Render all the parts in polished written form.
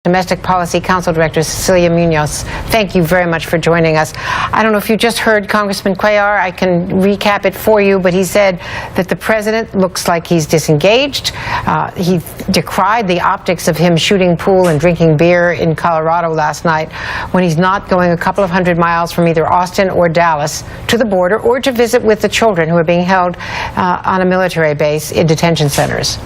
Domestic Policy Council Director Cecilia Munoz, thank you very much for joining us. I don't know if you just heard Congressman Cuellar. I can recap it for you, but he said that the president looks like he's disengaged. He decried the optics of him shooting pool and drinking beer in Colorado last night when he's not going a couple of hundred miles from either Austin or Dallas to the border or to visit with the children who are being held on a military base in detention centers.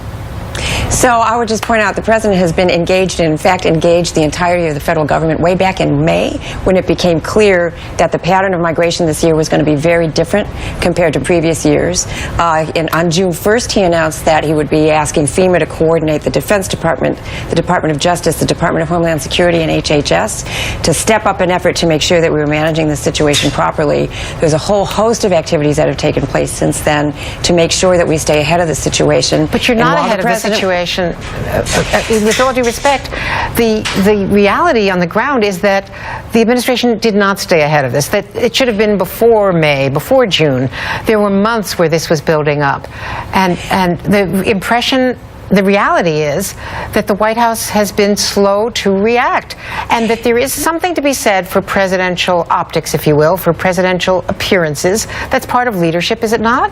So I would just point out the president has been engaged, and in fact engaged the entirety of the federal government way back in May when it became clear that the pattern of migration this year was going to be very different compared to previous years. And on June 1st, he announced that he would be asking FEMA to coordinate the Defense Department, the Department of Justice, the Department of Homeland Security, and HHS to step up an effort to make sure that we were managing the situation properly. There's a whole host of activities that have taken place since then to make sure that we stay ahead of the situation. But you're not ahead of the situation. With all due respect, the reality on the ground is that the administration did not stay ahead of this, that it should have been before May, before June. There were months where this was building up. And the impression, the reality is that the White House has been slow to react, and that there is something to be said for presidential optics, if you will, for presidential appearances. That's part of leadership, is it not?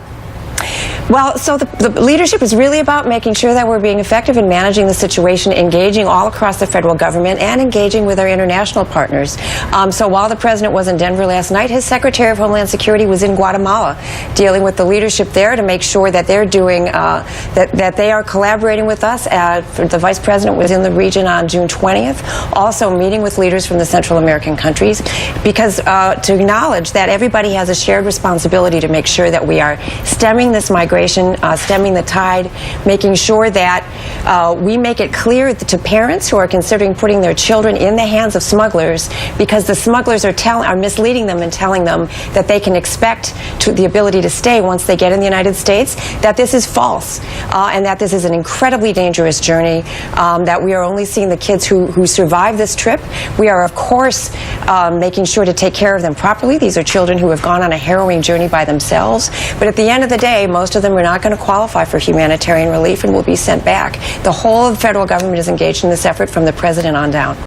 Well, so the leadership is really about making sure that we're being effective in managing the situation, engaging all across the federal government, and engaging with our international partners. So while the president was in Denver last night, his Secretary of Homeland Security was in Guatemala, dealing with the leadership there to make sure that they're doing that they are collaborating with us. The Vice President was in the region on June 20th, also meeting with leaders from the Central American countries, because to acknowledge that everybody has a shared responsibility to make sure that we are stemming this migration, stemming the tide, making sure that we make it clear to parents who are considering putting their children in the hands of smugglers, because the smugglers are misleading them and telling them that they can expect the ability to stay once they get in the United States, that this is false, and that this is an incredibly dangerous journey, that we are only seeing the kids who survive this trip. We are, of course, making sure to take care of them properly. These are children who have gone on a harrowing journey by themselves, but at the end of the day, most of them are not going to qualify for humanitarian relief and will be sent back. The whole of the federal government is engaged in this effort from the president on down.